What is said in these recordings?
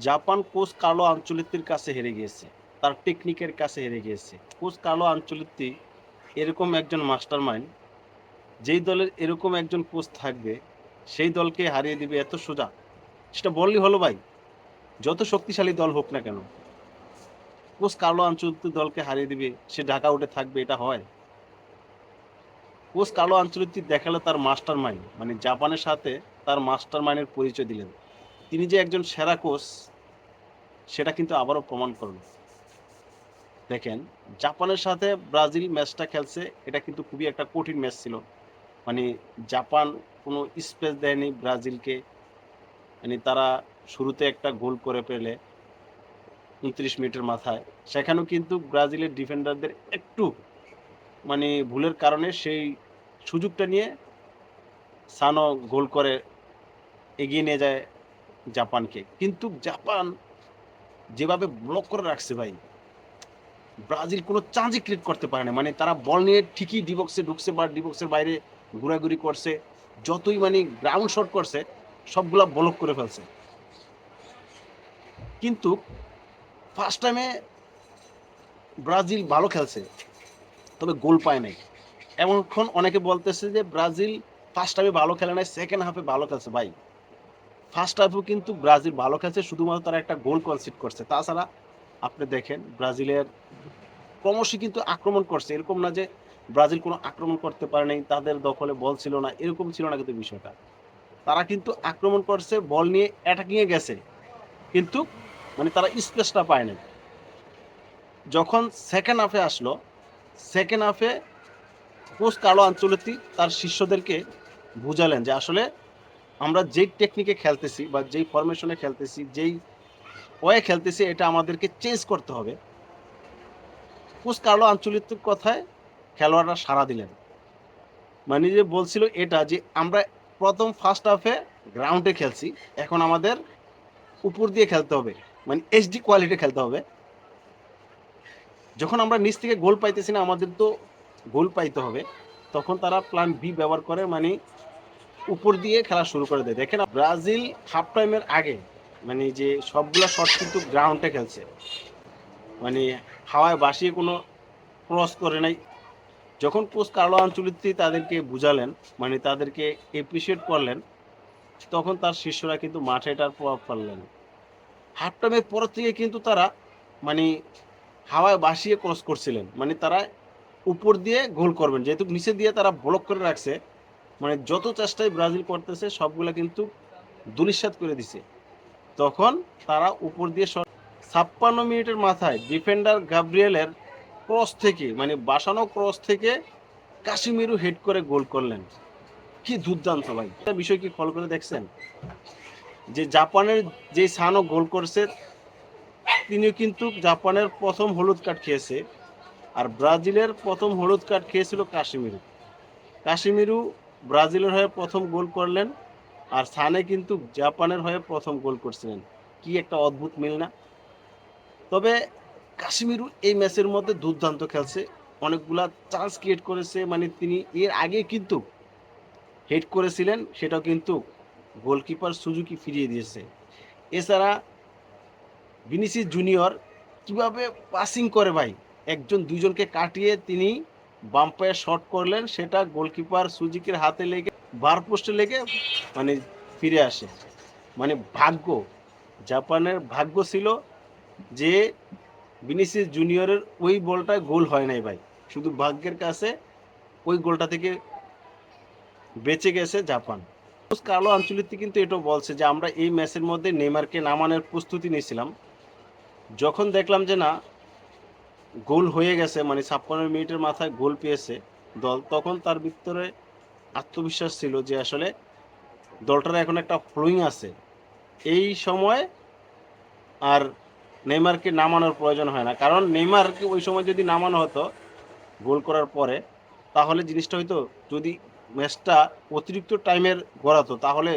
Japan coach Carlo আনচেলত্তির কাছে হেরে গিয়েছে। তার টেকনিকের কাছে হেরে গিয়েছে। কোচ কার্লো আনচেলত্তি এরকম একজন মাস্টারমাইন্ড, যেই দলের এরকম একজন কোচ থাকবে, সেই দলকে হারিয়ে দিবে এত সোজা। সেটা বললেই হলো ভাই। যত শক্তিশালী দল হোক না কেন, কোচ কার্লো আনচেলত্তি দলকে হারিয়ে দিবে, সে ঢাক আউটে থাকবে, এটা হয়? কোচ কার্লো আনচেলত্তি দেখালো তার মাস্টারমাইন্ড, মানে জাপানের সাথে তার মাস্টারমাইন্ডের পরিচয় দিলেন। তিনি যে একজন সেরা কোচ, সেটা কিন্তু আবারও প্রমাণ করল। দেখেন, জাপানের সাথে ব্রাজিল ম্যাচটা খেলছে, এটা কিন্তু খুবই একটা কঠিন ম্যাচ ছিল। মানে জাপান কোনো স্পেস দেয়নি ব্রাজিলকে। মানে তারা শুরুতে একটা গোল করে ফেলে ২৯ মিনিটের মাথায়। সেখানেও কিন্তু ব্রাজিলের ডিফেন্ডারদের একটু মানে ভুলের কারণে সেই সুযোগটা নিয়ে সানো গোল করে এগিয়ে নিয়ে যায় জাপানকে। কিন্তু জাপান যেভাবে ব্লক করে রাখছে ভাই, ব্রাজিল কোনো চান্সই ক্রিয়েট করতে পারে না। মানে তারা বল নিয়ে ঠিকই ডি বক্সে ঢুকছে বা ডি বক্সের বাইরে ঘোরাঘুরি করছে। যতই মানে গ্রাউন্ড শট করছে, সবগুলা ব্লক করে ফেলছে। কিন্তু ফার্স্ট টাইমে ব্রাজিল ভালো খেলছে, তবে গোল পায় নাই। এমনক্ষণ অনেকে বলতেছে যে ব্রাজিল ফার্স্ট হাফে ভালো খেলে নাই, সেকেন্ড হাফে ভালো খেলছে। ভাই, ফার্স্ট হাফেও কিন্তু ব্রাজিল ভালো খেলছে, শুধুমাত্র তারা একটা গোল কনসিড করছে। তাছাড়া আপনি দেখেন ব্রাজিলের ক্রমশই কিন্তু আক্রমণ করছে। এরকম না যে ব্রাজিল কোনো আক্রমণ করতে পারে নাই, তাদের দখলে বল ছিল না, এরকম ছিল না কিন্তু বিষয়টা। তারা কিন্তু আক্রমণ করছে, বল নিয়ে অ্যাটাকিং এ গেছে। কিন্তু মানে তারা স্পেসটা পায় নাই। যখন সেকেন্ড হাফে আসলো, সেকেন্ড হাফে কোচ কার্লো আনচেলত্তি তার শিষ্যদেরকে বুঝালেন যে আসলে আমরা যেই টেকনিকে খেলতেছি বা যেই ফরমেশনে খেলতেছি, যেই ওয়ে খেলতেছি, এটা আমাদেরকে চেঞ্জ করতে হবে। কোচ কার্লো আনচেলত্তির কথায় খেলোয়াড়রা সাড়া দিলেন। মানে যে বলছিল এটা যে আমরা প্রথম ফার্স্ট হাফে গ্রাউন্ডে খেলছি, এখন আমাদের উপর দিয়ে খেলতে হবে, মানে এইচডি কোয়ালিটি খেলতে হবে। যখন আমরা নিচ থেকে গোল পাইতেছি না, আমাদের তো গোল পাইতে হবে, তখন তারা প্ল্যান বি ব্যবহার করে, মানে উপর দিয়ে খেলা শুরু করে দেয়। দেখেন, ব্রাজিল হাফ টাইমের আগে মানে যে সবগুলা শট কিন্তু গ্রাউন্ডে খেলছে, মানে হাওয়ায় বাসিয়ে কোনো ক্রস করে নাই। যখন কোচ কার্লো আনচেলত্তি তাদেরকে বুঝালেন, মানে তাদেরকে এপ্রিসিয়েট করলেন, তখন তার শিষ্যরা কিন্তু মাঠে এটার প্রভাব ফেললেন। হাফ টাইমের পর থেকে কিন্তু তারা মানে হাওয়ায় বাসিয়ে ক্রস করছিলেন, মানে তারা উপর দিয়ে গোল করবেন, যেহেতু নিচে দিয়ে তারা ব্লক করে রাখছে। মানে যত চেষ্টাই ব্রাজিল করতেছে, সবগুলা কিন্তু ধূলিসাৎ করে দিছে। তখন তারা উপর দিয়ে ৫৬ মিনিটের মাথায় ডিফেন্ডার গাব্রিয়েলের ক্রস থেকে, মানে বাসানো ক্রস থেকে কাশিমিরু হেড করে গোল করলেন। কি দুর্দান্ত ভাই! একটা বিষয় কি ফলো করে দেখছেন? যে জাপানের যে সানো গোল করছে, তিনিও কিন্তু জাপানের প্রথম হলুদ কার্ড খেয়েছে। আর ব্রাজিলের প্রথম হলুদ কার্ড খেয়েছিল কাশিমিরু। কাশিমিরু ব্রাজিলের হয়ে প্রথম গোল করলেন, আর সানে কিন্তু জাপানের হয়ে প্রথম গোল করছিলেন। কি একটা অদ্ভুত মিল না? তবে কাশ্মীরও এই ম্যাচের মধ্যে দুর্দান্ত খেলছে, অনেকগুলা চান্স ক্রিয়েট করেছে। মানে তিনি এর আগে কিন্তু হেড করেছিলেন, সেটাও কিন্তু গোলকিপার সুজুকি ফিরিয়ে দিয়েছে। এছাড়া ভিনিসিয়াস জুনিয়র কিভাবে পাসিং করে ভাই, একজন দুইজনকে কাটিয়ে তিনি বাম পায়ে শট করলেন, সেটা গোলকিপার সুজুকির হাতে লেগে বার পোস্টে লেগে মানে ফিরে আসে। মানে ভাগ্য, জাপানের ভাগ্য ছিল যে ভিনিসিয়াস জুনিয়রের ওই বলটায় গোল হয় নাই ভাই। শুধু ভাগ্যের কাছে ওই গোলটা থেকে বেঁচে গেছে জাপান। কোচ কার্লো আনচেলত্তি কিন্তু এটাও বলছে যে আমরা এই ম্যাচের মধ্যে নেইমারকে নামানোর প্রস্তুতি নিয়েছিলাম। যখন দেখলাম যে না, গোল হয়ে গেছে, মানে ৫৬ মিনিটের মাথায় গোল পেয়েছে দল, তখন তার ভিতরে আত্মবিশ্বাস ছিল যে আসলে দলটার এখন একটা ফ্লোয়িং আছে। এই সময় আর নেইমারকে নামানোর প্রয়োজন হয় না। কারণ নেইমারকে ওই সময় যদি নামানো হতো গোল করার পরে, তাহলে জিনিসটা হইতো, যদি ম্যাচটা অতিরিক্ত টাইমের গড়াতো, তাহলে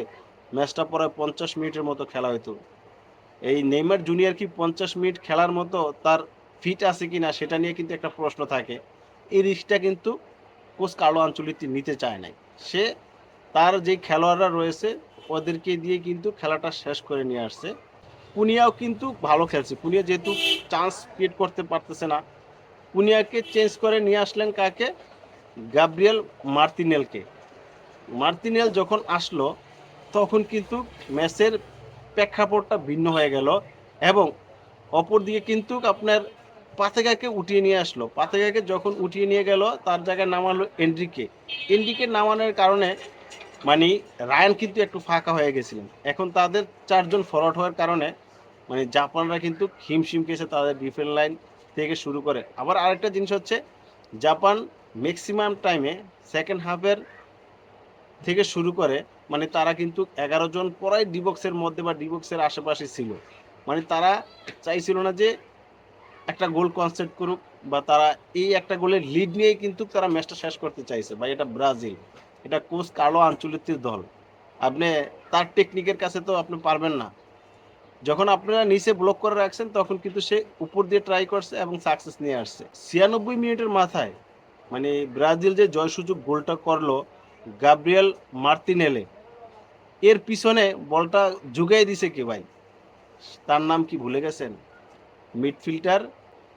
ম্যাচটা পরে ৫০ মিনিটের মতো খেলা হইতো। এই নেইমার জুনিয়র কি ৫০ মিনিট খেলার মতো তার ফিট আছে কিনা, সেটা নিয়ে কিন্তু একটা প্রশ্ন থাকে। এই রিস্কটা কিন্তু কোচ কার্লো আনচেলত্তি নিতে চায় নাই। সে তার যে খেলোয়াড়রা রয়েছে, ওদেরকে দিয়ে কিন্তু খেলাটা শেষ করে নিয়ে আসছে। পুনিয়াও কিন্তু ভালো খেলছে। পুনিয়া যেহেতু চান্স ক্রিয়েট করতে পারতেছে না, পুনিয়াকে চেঞ্জ করে নিয়ে আসলেন কাকে? গাব্রিয়েল মার্তিনেলকে। মার্তিনেল যখন আসলো তখন কিন্তু ম্যাচের প্রেক্ষাপটটা ভিন্ন হয়ে গেল এবং অপরদিকে কিন্তু আপনার পাতেগাকে উঠিয়ে নিয়ে আসলো। পাতেগাকে যখন উঠিয়ে নিয়ে গেল তার জায়গায় নামালো এনরিকে। এনরিকে নামানোর কারণে মানে রায়ান কিন্তু একটু ফাঁকা হয়ে গেছিলেন। এখন তাদের 4 জন ফরওয়ার্ড হওয়ার কারণে মানে জাপানরা কিন্তু হিমশিম খেয়েছে তাদের ডিফেন্স লাইন থেকে শুরু করে। আবার আরেকটা জিনিস হচ্ছে জাপান ম্যাক্সিমাম টাইমে সেকেন্ড হাফের থেকে শুরু করে মানে তারা কিন্তু 11 জন পরাই ডিবক্সের মধ্যে বা ডিবক্সের আশেপাশে ছিল। মানে তারা চাইছিল না যে একটা গোল কনসেপ্ট করুক বা তারা এই একটা গোলের লিড নিয়ে কিন্তু তারা ম্যাচটা শেষ করতে চাইছে। ভাই এটা ব্রাজিল, এটা কোচ কার্লো আনচেলত্তির দল। আপনি তার টেকনিকের কাছে তো আপনি পারবেন না। যখন আপনারা নিচে ব্লক করে রাখছেন তখন কিন্তু সে উপর দিয়ে ট্রাই করছে এবং সাকসেস নিয়ে আসছে। 96 মিনিটের মাথায় মানে ব্রাজিল যে জয় সুযোগ গোলটা করলো গাব্রিয়েল মার্তিনেলে, এর পিছনে বলটা জুগাই দিছে কে ভাই? তার নাম কি ভুলে গেছেন? মিডফিল্ডার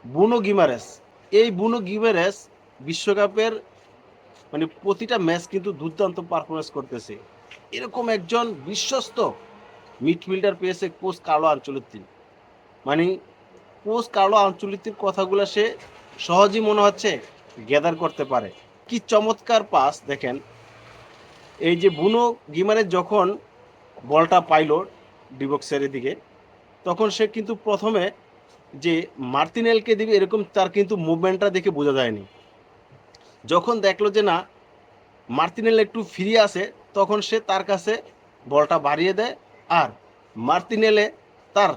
বুনো গিমারেস। এই বুনো গিমারেস বিশ্বকাপের মানে প্রতিটা ম্যাচ কিন্তু দুর্দান্ত পারফরমেন্স করতেছে। এরকম একজন বিশ্বস্ত মিডফিল্ডার পেয়েছে কোচ কার্লো আনচেলত্তি। মানে কোচ কার্লো আনচেলত্তির কথাগুলো সে সহজেই মনে হচ্ছে গ্যাদার করতে পারে। কি চমৎকার পাস দেখেন। এই যে বুনো গিমারেস যখন বলটা পাইলো ডিবক্সের দিকে, তখন সে কিন্তু প্রথমে যে মার্তিনেলকে দিবে এরকম তার কিন্তু মুভমেন্টটা দেখে বোঝা যায়নি। যখন দেখলো যে না মার্তিনেল একটু ফ্রি আছে তখন সে তার কাছে বলটা বাড়িয়ে দেয় আর মার্তিনেলে তার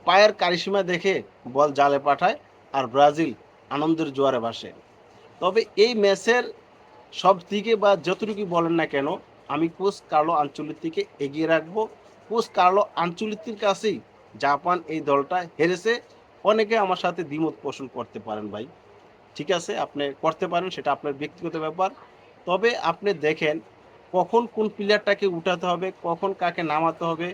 পায়ের কারিশমা দেখে বল জালে পাঠায় আর ব্রাজিল আনন্দের জোয়ারে ভাসে। তবে এই ম্যাচের সব দিকে বা যতটুকু বলেন না কেন আমি কোচ কার্লো আনচেলত্তিকে এগিয়ে রাখবো। কোচ কার্লো আনচেলত্তির কাছেই জাপান এই দলটা হেরেছে। অনেকে আমার সাথে দ্বিমত পোষণ করতে পারেন ভাই, ঠিক আছে আপনি করতে পারেন, সেটা আপনার ব্যক্তিগত ব্যাপার। তবে আপনি দেখেন কখন কোন প্লেয়ারটাকে উঠাতে হবে, কখন কাকে নামাতে হবে,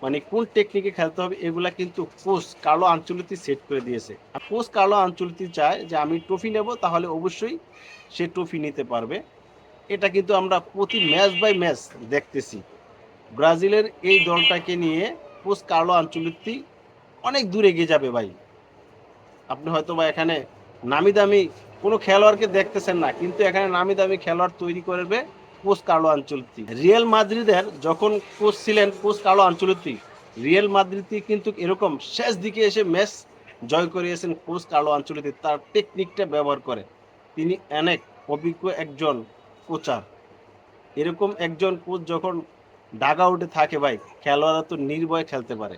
মানে কোন টেকনিকে খেলতে হবে এগুলা কিন্তু কোচ কার্লো আনচেলত্তি সেট করে দিয়েছে। আর কোচ কার্লো আনচেলত্তি চায় যে আমি ট্রফি নেব তাহলে অবশ্যই সে ট্রফি নিতে পারবে। এটা কিন্তু আমরা প্রতি ম্যাচ বাই ম্যাচ দেখতেছি। ব্রাজিলের এই দলটাকে নিয়ে কোচ কার্লো আনচেলত্তি অনেক দূর এগিয়ে যাবে ভাই। আপনি হয়তো বা এখানে নামি দামি কোনো খেলোয়াড়কে দেখতেছেন না, কিন্তু এখানে নামি দামি খেলোয়াড় তৈরি করবে কোচ কার্লো আনচেলত্তি। রিয়াল মাদ্রিদের যখন কোচ ছিলেন coach Carlo Ancelotti, Real Madrid কিন্তু এরকম শেষ দিকে এসে ম্যাচ জয় করিয়েছেন কোচ কার্লো আনচেলত্তি তার টেকনিকটা ব্যবহার করে। তিনি অনেক অভিজ্ঞ একজন কোচার। এরকম একজন কোচ যখন ডাগ আউটে থাকে ভাই খেলোয়াড়রা তো নির্ভয়ে খেলতে পারে।